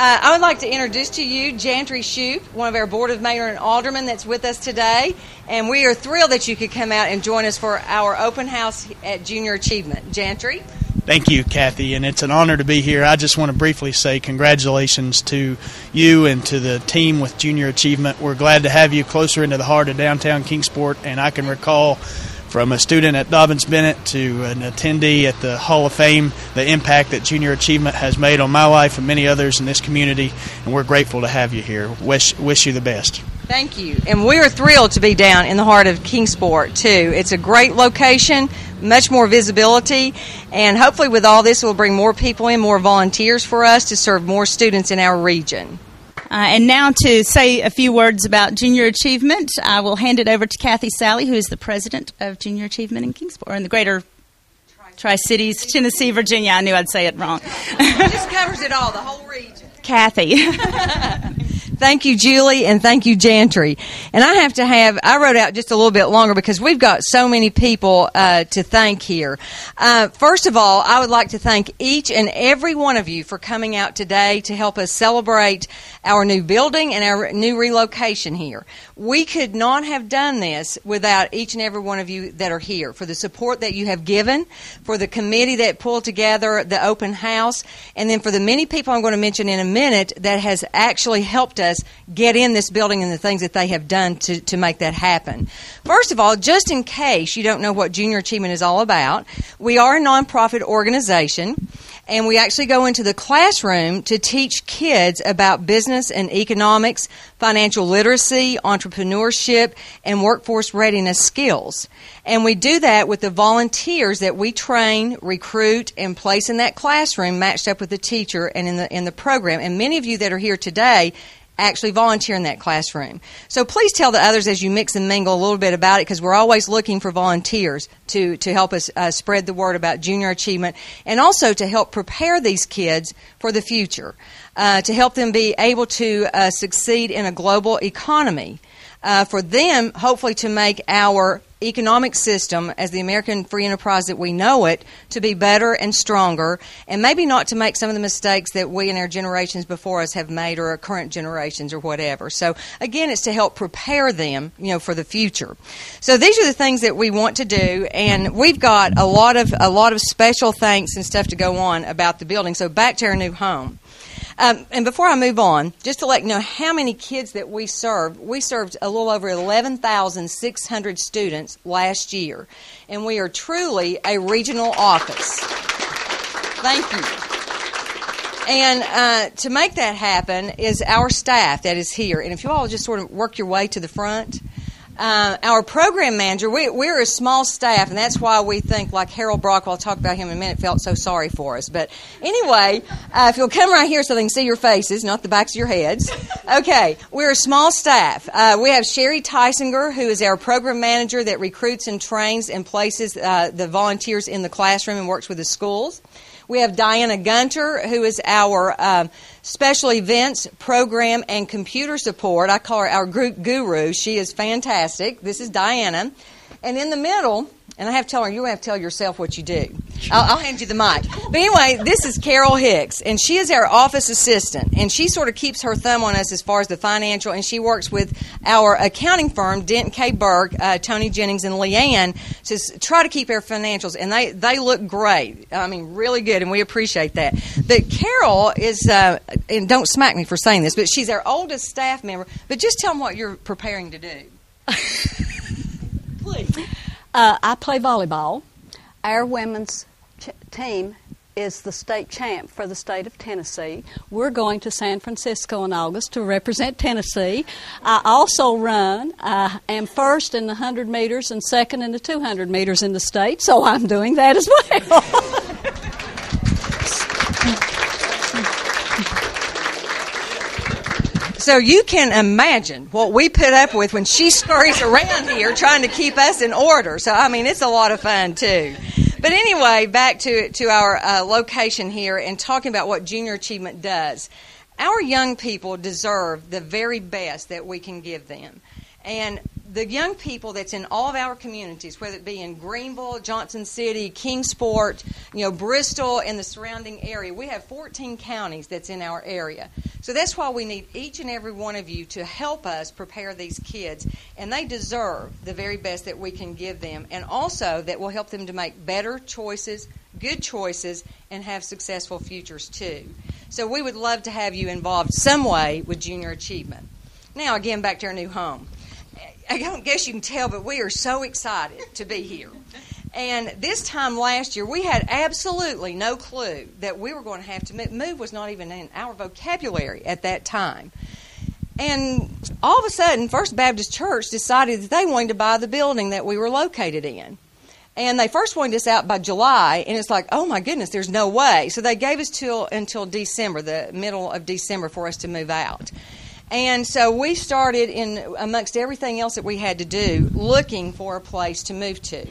I would like to introduce to you Jantry Shoup, one of our Board of Mayor and Aldermen that's with us today. And we are thrilled that you could come out and join us for our open house at Junior Achievement. Jantry? Thank you, Kathy, and it's an honor to be here. I just want to briefly say congratulations to you and to the team with Junior Achievement. We're glad to have you closer into the heart of downtown Kingsport, and I can recall from a student at Dobbins Bennett to an attendee at the Hall of Fame, the impact that Junior Achievement has made on my life and many others in this community, and we're grateful to have you here. Wish you the best. Thank you. And we are thrilled to be down in the heart of Kingsport, too. It's a great location, much more visibility, and hopefully with all this, we'll bring more people in, more volunteers for us to serve more students in our region. And now to say a few words about Junior Achievement, I will hand it over to Kathy Sally, who is the president of Junior Achievement in Kingsport, or in the greater Tri-Cities, Tennessee, Virginia. I knew I'd say it wrong. It just covers it all, the whole region. Kathy. Thank you, Julie, and thank you, Jantry. And I wrote out just a little bit longer because we've got so many people to thank here. First of all, I would like to thank each and every one of you for coming out today to help us celebrate our new building and our new relocation here. We could not have done this without each and every one of you that are here, for the support that you have given, for the committee that pulled together the open house, and then for the many people I'm going to mention in a minute that has actually helped us get in this building and the things that they have done to make that happen. First of all, just in case you don't know what Junior Achievement is all about, we are a nonprofit organization, and we actually go into the classroom to teach kids about business and economics, financial literacy, entrepreneurship, and workforce readiness skills. And we do that with the volunteers that we train, recruit, and place in that classroom, matched up with the teacher and in the program. And many of you that are here today actually volunteer in that classroom. So please tell the others as you mix and mingle a little bit about it, because we're always looking for volunteers to help us spread the word about Junior Achievement, and also to help prepare these kids for the future, to help them be able to succeed in a global economy, for them hopefully to make our economic system as the American free enterprise that we know it to be better and stronger, and maybe not to make some of the mistakes that we and our generations before us have made, or our current generations, or whatever. So again, it's to help prepare them, for the future. So these are the things that we want to do, and we've got a lot of special thanks and stuff to go on about the building. So back to our new home. And before I move on, just to let you know how many kids that we served a little over 11,600 students last year. And we are truly a regional office. Thank you. And to make that happen is our staff that is here. And if you all just sort of work your way to the front. Our program manager, we're a small staff, and that's why we think, like Harold Brock, I'll talk about him in a minute, felt so sorry for us. But anyway, if you'll come right here so they can see your faces, not the backs of your heads. Okay, we're a small staff. We have Sherry Tysinger, who is our program manager that recruits and trains and places the volunteers in the classroom and works with the schools. We have Diana Gunter, who is our special events, program, and computer support. I call her our group guru. She is fantastic. This is Diana. And in the middle, and I have to tell her, you have to tell yourself what you do. I'll hand you the mic. But anyway, this is Carol Hicks, and she is our office assistant. And she sort of keeps her thumb on us as far as the financial, and she works with our accounting firm, Dent K. Burke, Tony Jennings, and Leanne, to try to keep our financials. And they look great. I mean, really good, and we appreciate that. But Carol is, and don't smack me for saying this, but she's our oldest staff member. But just tell them what you're preparing to do. Please. I play volleyball. Our women's team is the state champ for the state of Tennessee. We're going to San Francisco in August to represent Tennessee. I also run. I am first in the 100 meters and second in the 200 meters in the state, so I'm doing that as well. So you can imagine what we put up with when she scurries around here trying to keep us in order. So, I mean, it's a lot of fun, too. But anyway, back to our location here and talking about what Junior Achievement does. Our young people deserve the very best that we can give them. And the young people that's in all of our communities, whether it be in Greenville, Johnson City, Kingsport, Bristol, and the surrounding area. We have 14 counties that's in our area. So that's why we need each and every one of you to help us prepare these kids. And they deserve the very best that we can give them, and also that will help them to make better choices, good choices, and have successful futures too. So we would love to have you involved some way with Junior Achievement. Now, again, back to our new home. I don't guess you can tell, but we are so excited to be here. And this time last year, we had absolutely no clue that we were going to have to move. Move was not even in our vocabulary at that time. And all of a sudden, First Baptist Church decided that they wanted to buy the building that we were located in. And they first wanted us out by July, and it's like, oh my goodness, there's no way. So they gave us until December, the middle of December, for us to move out. And so we started, amongst everything else that we had to do, looking for a place to move to.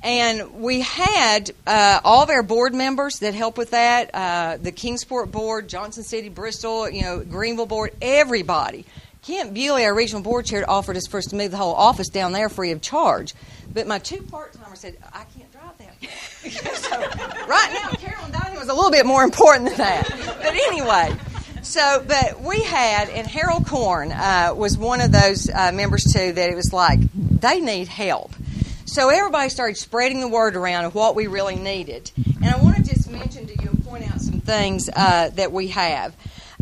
And we had all of our board members that help with that, the Kingsport board, Johnson City, Bristol, Greenville board, everybody. Kent Bewley, our regional board chair, offered us for us to move the whole office down there free of charge. But my two part-timers said, I can't drive that. So right now, Carolyn Dining was a little bit more important than that. But anyway... but we had, and Harold Korn was one of those members too, that it was like, they need help. So everybody started spreading the word around of what we really needed. And I want to just mention to you and point out some things that we have.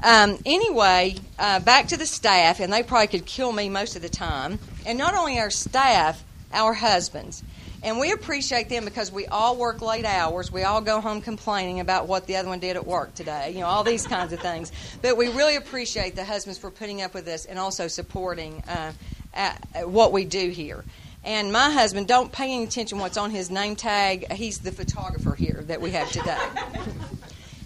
Anyway, back to the staff, and they probably could kill me most of the time. And not only our staff, our husbands. And we appreciate them because we all work late hours. We all go home complaining about what the other one did at work today, all these kinds of things. But we really appreciate the husbands for putting up with us and also supporting what we do here. And my husband, don't pay any attention to what's on his name tag. He's the photographer here that we have today.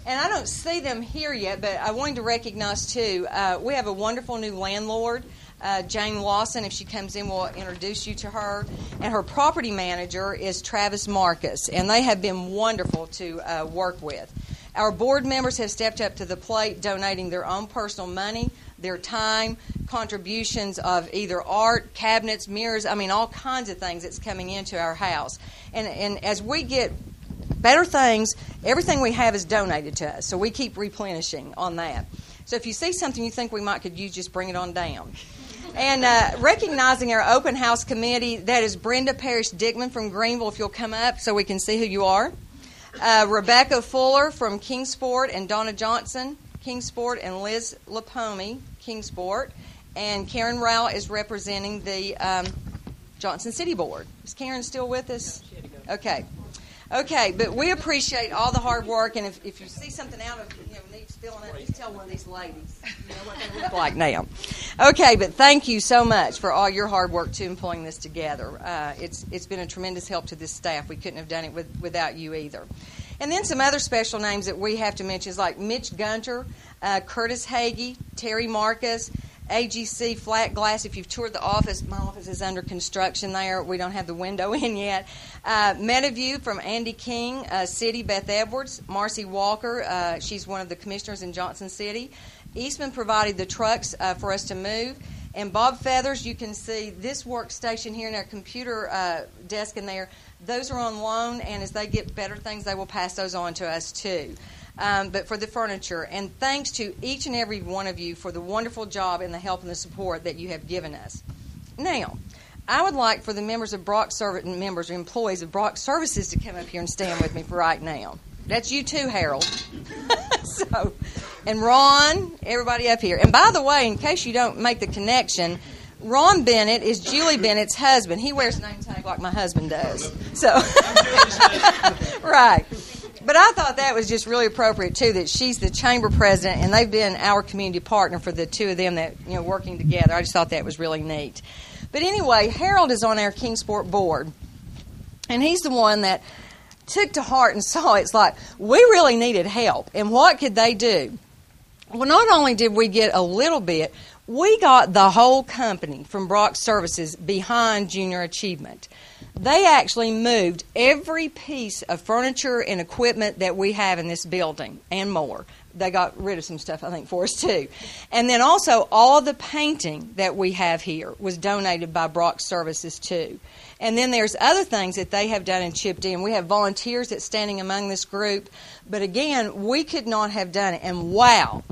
And I don't see them here yet, but I wanted to recognize, too, we have a wonderful new landlord. Jane Lawson, if she comes in, we'll introduce you to her. And her property manager is Travis Marcus, and they have been wonderful to work with. Our board members have stepped up to the plate, donating their own personal money, their time, contributions of either art, cabinets, mirrors, all kinds of things that's coming into our house. And as we get better things, everything we have is donated to us, so we keep replenishing on that. So if you see something you think we might could use, just bring it on down. And recognizing our open house committee, that is Brenda Parrish-Dickman from Greenville, if you'll come up so we can see who you are. Rebecca Fuller from Kingsport, and Donna Johnson, Kingsport, and Liz Lapome, Kingsport. And Karen Rowell is representing the Johnson City Board. Is Karen still with us? No, she had to go. Okay, but we appreciate all the hard work, and if you see something out of needs filling up, just tell one of these ladies what they look like now. Okay, but thank you so much for all your hard work too in pulling this together. It's been a tremendous help to this staff. We couldn't have done it without you either. And then some other special names that we have to mention is like Mitch Gunter, Curtis Hagee, Terry Marcus, AGC Flat Glass. If you've toured the office, my office is under construction there. We don't have the window in yet. Metaview from Andy King, City, Beth Edwards, Marcy Walker. She's one of the commissioners in Johnson City. Eastman provided the trucks for us to move. And Bob Feathers, you can see this workstation here in our computer desk in there. Those are on loan, and as they get better things, they will pass those on to us too. But for the furniture. And thanks to each and every one of you for the wonderful job and the help and the support that you have given us. Now, I would like for the members of Brock members or employees of Brock Services to come up here and stand with me for right now. That's you too, Harold. And Ron, everybody up here. And by the way, in case you don't make the connection, Ron Bennett is Julie Bennett's husband. He wears a name tag like my husband does. So, right. But I thought that was just really appropriate, too, that she's the chamber president, and they've been our community partner for the two of them that, working together. I just thought that was really neat. But anyway, Harold is on our Kingsport board, and he's the one that took to heart and saw it's like, we really needed help. And what could they do? Well, not only did we get a little bit, we got the whole company from Brock Services behind Junior Achievement. They actually moved every piece of furniture and equipment that we have in this building and more they got rid of some stuff, I think, for us too. And then also all of the painting that we have here was donated by Brock Services too. And then there's other things that they have done and chipped in. We have volunteers that's standing among this group. But again, we could not have done it. And wow,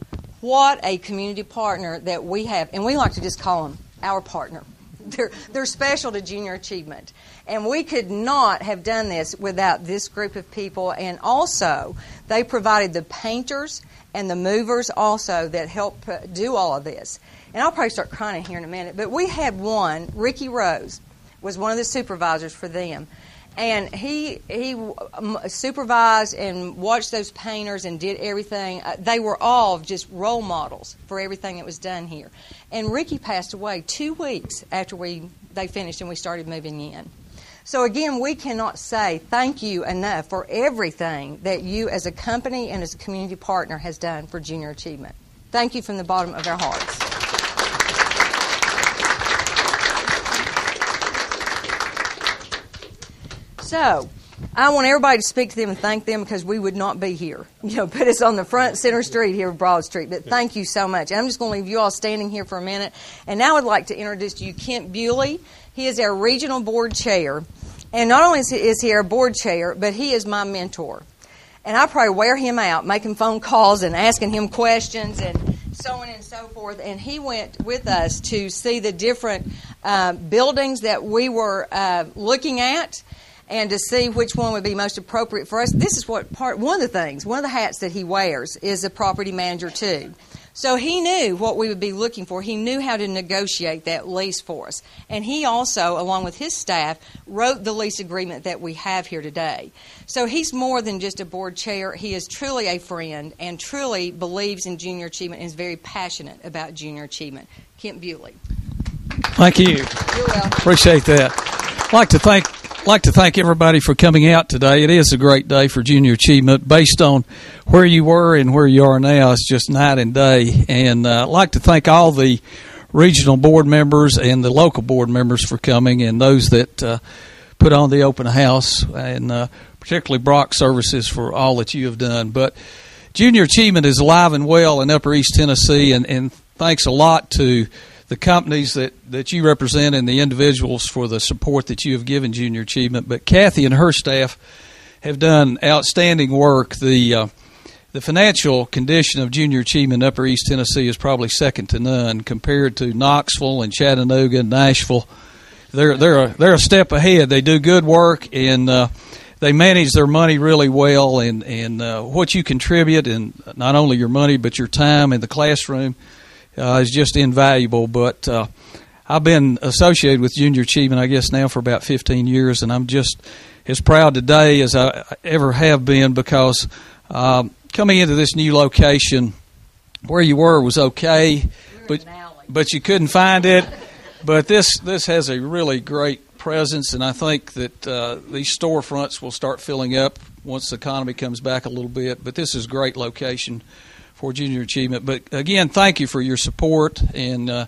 what a community partner that we have. And we like to just call them our partner. They're special to Junior Achievement. And we could not have done this without this group of people. And also, they provided the painters and the movers also that help do all of this. And I'll probably start crying here in a minute. But we had one, Ricky Rose, was one of the supervisors for them. And he supervised and watched those painters and did everything. They were all just role models for everything that was done here. And Ricky passed away 2 weeks after they finished and we started moving in. So again, we cannot say thank you enough for everything that you as a company and as a community partner has done for Junior Achievement. Thank you from the bottom of our hearts. So, I want everybody to speak to them and thank them because we would not be here. Put us on the front center street here, Broad Street. But thank you so much. And I'm just going to leave you all standing here for a minute. And now I'd like to introduce to you Kent Bewley. He is our regional board chair. And not only is he our board chair, but he is my mentor. And I probably wear him out, making phone calls and asking him questions and so on and so forth. And he went with us to see the different buildings that we were looking at, and to see which one would be most appropriate for us. This is one of the hats that he wears is a property manager too. So he knew what we would be looking for. He knew how to negotiate that lease for us. And he also, along with his staff, wrote the lease agreement that we have here today. So he's more than just a board chair. He is truly a friend and truly believes in Junior Achievement and is very passionate about Junior Achievement. Kent Bewley. Thank you. You're welcome. Appreciate that. I'd like to thank everybody for coming out today. It is a great day for Junior Achievement. Based on where you were and where you are now, it's just night and day. And I'd like to thank all the regional board members and the local board members for coming, and those that put on the open house, and particularly Brock Services for all that you have done. But Junior Achievement is alive and well in Upper East Tennessee, and thanks a lot to the companies that you represent and the individuals for the support that you have given Junior Achievement. But Kathy and her staff have done outstanding work. The financial condition of Junior Achievement in Upper East Tennessee is probably second to none compared to Knoxville and Chattanooga and Nashville. They're a step ahead. They do good work, and they manage their money really well. And what you contribute, and not only your money but your time in the classroom, is just invaluable. But I've been associated with Junior Achievement, I guess, now for about 15 years, and I'm just as proud today as I ever have been, because coming into this new location, where you were was okay, but you couldn't find it. But this has a really great presence, and I think that these storefronts will start filling up once the economy comes back a little bit. But this is a great location for Junior Achievement. But again, thank you for your support, and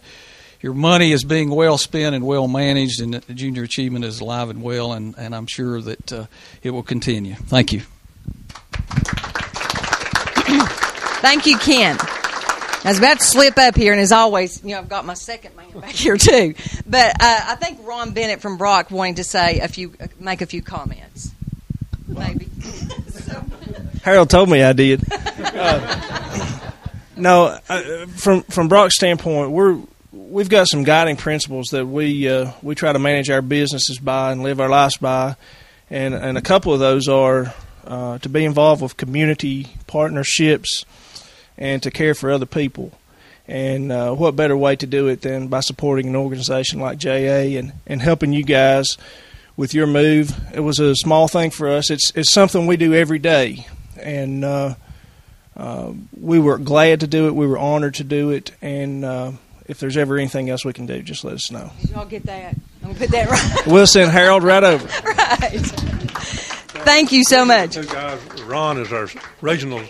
your money is being well spent and well managed, and Junior Achievement is alive and well, and I'm sure that it will continue. Thank you. Thank you, Ken. I was about to slip up here, and as always, I've got my second man back here too. But I think Ron Bennett from Brock wanted to make a few comments. Maybe. Harold told me I did. No, from Brock's standpoint, we've got some guiding principles that we try to manage our businesses by and live our lives by, and a couple of those are to be involved with community partnerships and to care for other people. And what better way to do it than by supporting an organization like JA and helping you guys with your move. It was a small thing for us. It's something we do every day, and we were glad to do it. We were honored to do it, and if there's ever anything else we can do, just let us know. Did y'all get that? I'm going to put that right. We'll send Harold right over. Right. Thank you so much. Two guys, Ron is our regional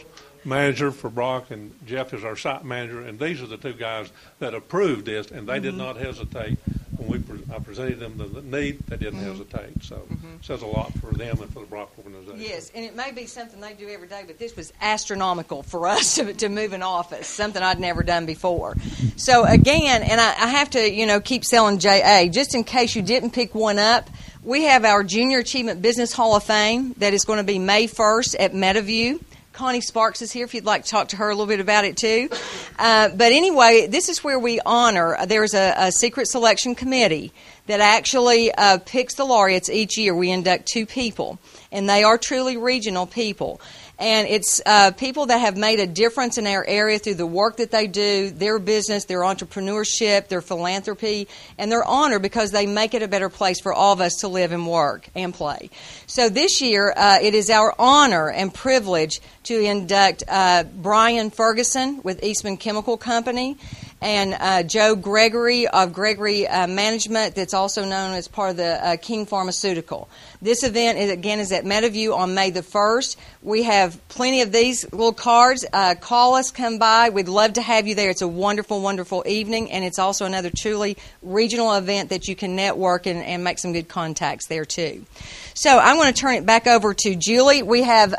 manager for Brock, and Jeff is our site manager, and these are the two guys that approved this, and they did not hesitate when I presented them the need, they didn't hesitate. So it says a lot for them and for the Brock organization. Yes, and it may be something they do every day, but this was astronomical for us to move an office, something I'd never done before. So again, and I have to, keep selling JA, just in case you didn't pick one up, we have our Junior Achievement Business Hall of Fame that is going to be May 1st at Meadowview. Connie Sparks is here if you'd like to talk to her a little bit about it too. But anyway, this is where we honor. There's a secret selection committee that actually picks the laureates each year. We induct 2 people, and they are truly regional people. And it's people that have made a difference in our area through the work that they do, their business, their entrepreneurship, their philanthropy, and their honor because they make it a better place for all of us to live and work and play. So this year, it is our honor and privilege to induct Brian Ferguson with Eastman Chemical Company and Joe Gregory of Gregory Management, that's also known as part of the King Pharmaceutical. This event, is at Meadowview on May the 1st. We have plenty of these little cards. Call us, come by. We'd love to have you there. It's a wonderful, wonderful evening, and it's also another truly regional event that you can network and make some good contacts there, too. So I'm going to turn it back over to Julie. We have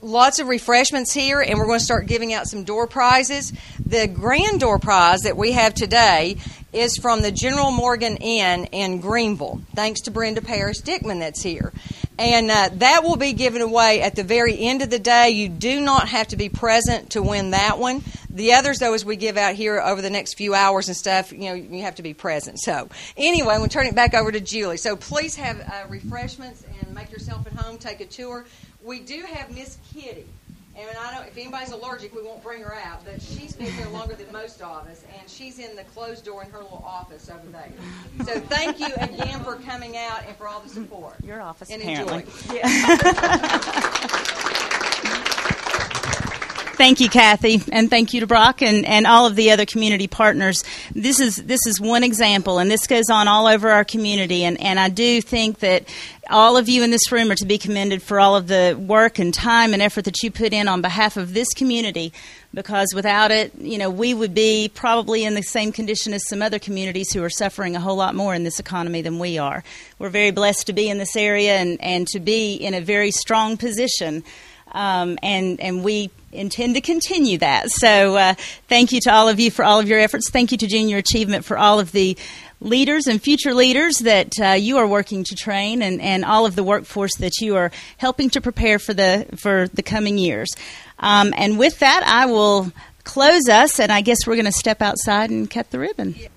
lots of refreshments here, and we're going to start giving out some door prizes. The grand door prize that we have today is from the General Morgan Inn in Greenville, thanks to Brenda Parrish-Dickman that's here. And that will be given away at the very end of the day. You do not have to be present to win that one. The others, though, as we give out here over the next few hours and stuff, you have to be present. So anyway, we'll turn it back over to Julie. So please have refreshments and make yourself at home, take a tour. We do have Miss Kitty, and if anybody's allergic, we won't bring her out, but she's been here longer than most of us, and she's in the closed door in her little office over there. So thank you again for coming out and for all the support. Your office, and apparently. Enjoy. Yeah. Thank you, Kathy, and thank you to Brock and all of the other community partners. This is one example, and this goes on all over our community, and I do think that all of you in this room are to be commended for all of the work and time and effort that you put in on behalf of this community, because without it, we would be probably in the same condition as some other communities who are suffering a whole lot more in this economy than we are. We're very blessed to be in this area and to be in a very strong position. And we intend to continue that. So thank you to all of you for all of your efforts. Thank you to Junior Achievement for all of the leaders and future leaders that you are working to train and all of the workforce that you are helping to prepare for the coming years. And with that, I will close us, and I guess we're going to step outside and cut the ribbon. Yeah.